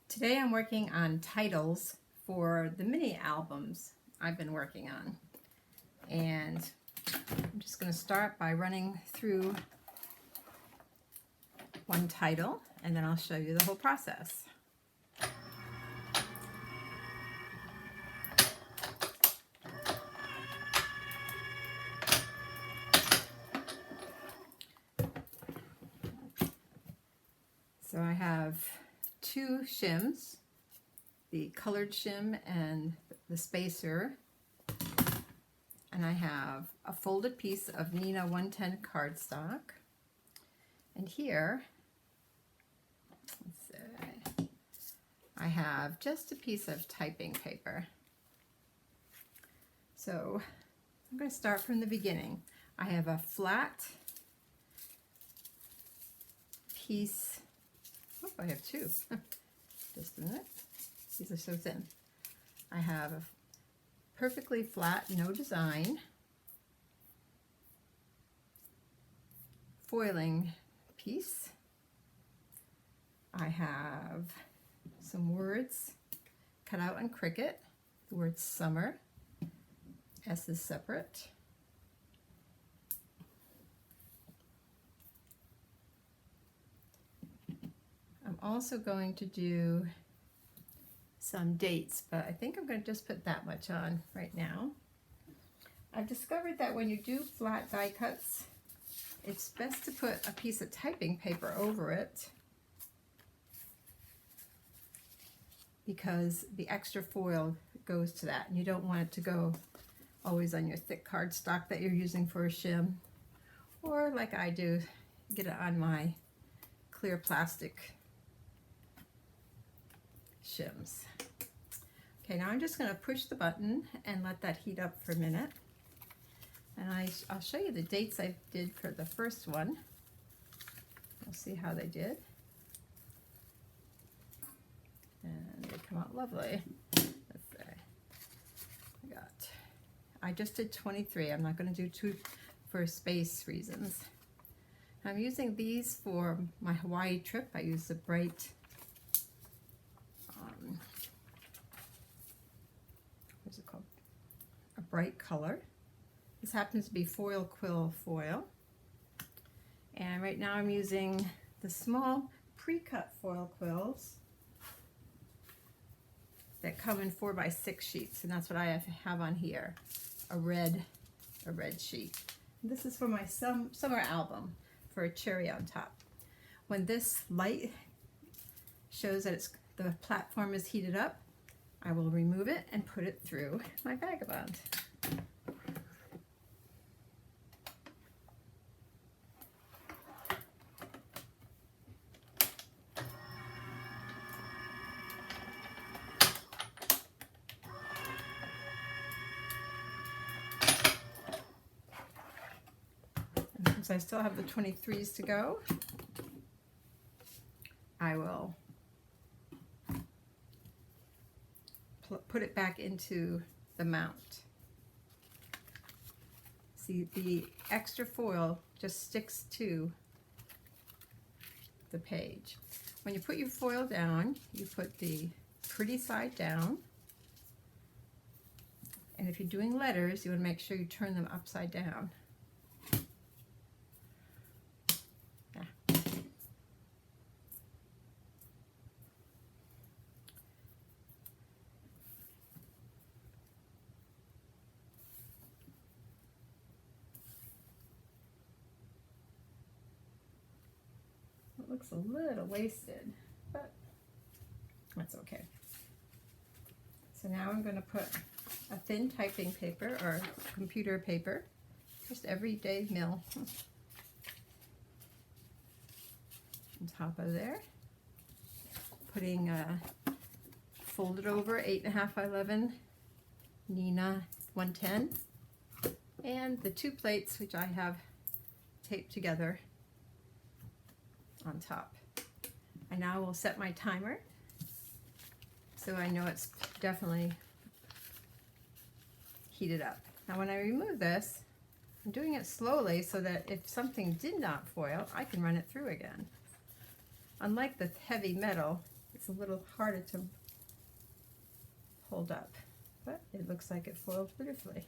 Today I'm working on titles for the mini albums I've been working on. And I'm just going to start by running through one title, and then I'll show you the whole process. So I have two shims, the colored shim and the spacer, and I have a folded piece of Nina 110 cardstock, and here, let's see, I have just a piece of typing paper. So I'm going to start from the beginning. I have a flat piece. Oh, I have two. Just a minute. These are so thin. I have a perfectly flat, no design, foiling piece. I have some words cut out in Cricut. The word summer. S is separate. I'm also going to do some dates, but I think I'm going to just put that much on right now. I've discovered that when you do flat die cuts, it's best to put a piece of typing paper over it because the extra foil goes to that, and you don't want it to go always on your thick cardstock that you're using for a shim, or like I do, get it on my clear plastic shims. Okay, now I'm just going to push the button and let that heat up for a minute. And I'll show you the dates I did for the first one. We'll see how they did. And they come out lovely. Let's see. I just did 23. I'm not going to do two for space reasons. I'm using these for my Hawaii trip. I used the bright what's it called? A bright color. This happens to be foil quill foil. And right now I'm using the small pre-cut foil quills that come in 4x6 sheets, and that's what I have on here, a red sheet. This is for my summer album for a cherry on top. When this light shows that the platform is heated up, I will remove it and put it through my vagabond. And since I still have the 23s to go, I will put it back into the mount. See, the extra foil just sticks to the page. When you put your foil down, you put the pretty side down. And if you're doing letters, you want to make sure you turn them upside down. It looks a little wasted, but that's okay. So now I'm going to put a thin typing paper or computer paper, just everyday mill, on top of there. Putting folded over 8.5 by 11 Nina 110, and the two plates which I have taped together on top. I now will set my timer so I know it's definitely heated up. Now when I remove this, I'm doing it slowly so that if something did not foil, I can run it through again. Unlike the heavy metal, it's a little harder to hold up, but it looks like it foiled beautifully.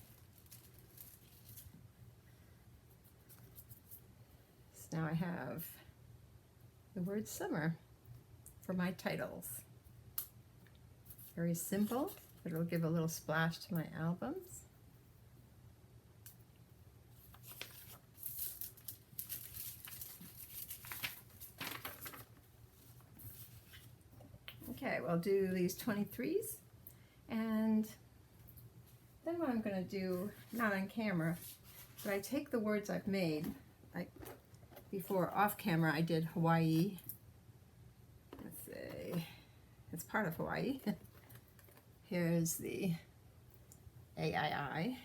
So now I have the word summer for my titles. Very simple, but it'll give a little splash to my albums. Okay, well, I'll do these 23s, and then what I'm going to do, not on camera, but I take the words I've made, like before off camera I did Hawaii. Let's see, it's part of Hawaii. Here's the AII,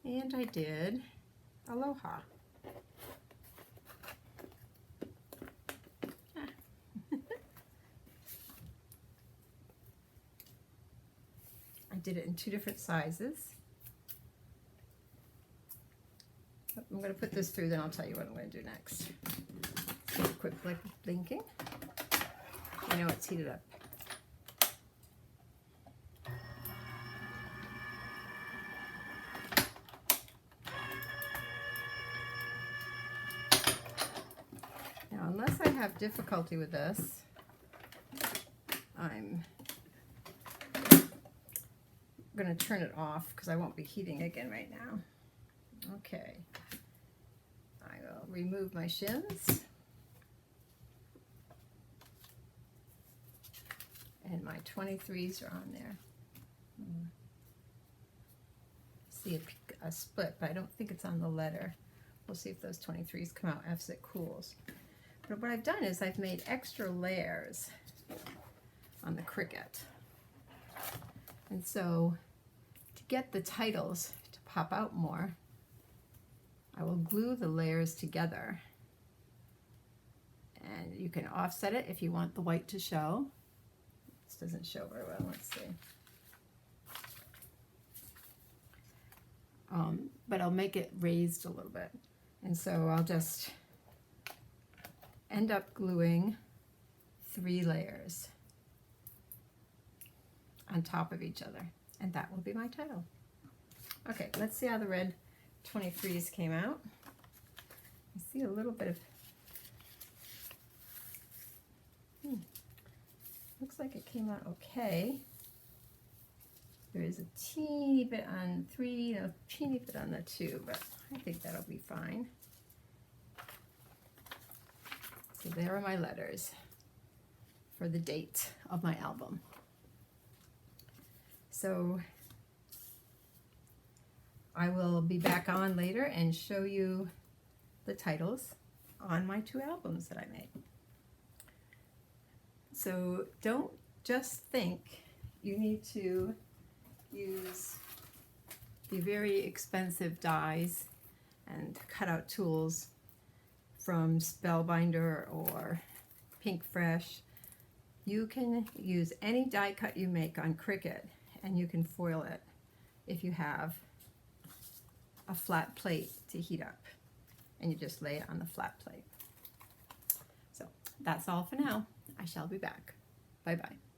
and I did Aloha. I did it in 2 different sizes. I'm going to put this through, then I'll tell you what I'm going to do next. So quick blinking. I know it's heated up. Now, unless I have difficulty with this, I'm going to turn it off because I won't be heating again right now. Okay, I will remove my shims and my 23s are on there. See a split, but I don't think it's on the letter. We'll see if those 23s come out as it cools. But what I've done is I've made extra layers on the Cricut. And so to get the titles to pop out more, I will glue the layers together. And you can offset it if you want the white to show. This doesn't show very well, let's see. But I'll make it raised a little bit. And so I'll just end up gluing 3 layers on top of each other, and that will be my title. Okay, let's see how the red 23s came out. I see a little bit of, looks like it came out okay. There is a teeny bit on 3, a teeny bit on the 2, but I think that'll be fine. So there are my letters for the date of my album. So I will be back on later and show you the titles on my 2 albums that I made. So don't just think you need to use the very expensive dies and cutout tools from Spellbinder or Pink Fresh. You can use any die cut you make on Cricut, and you can foil it if you have a flat plate to heat up, and you just lay it on the flat plate. So that's all for now. I shall be back. Bye-bye.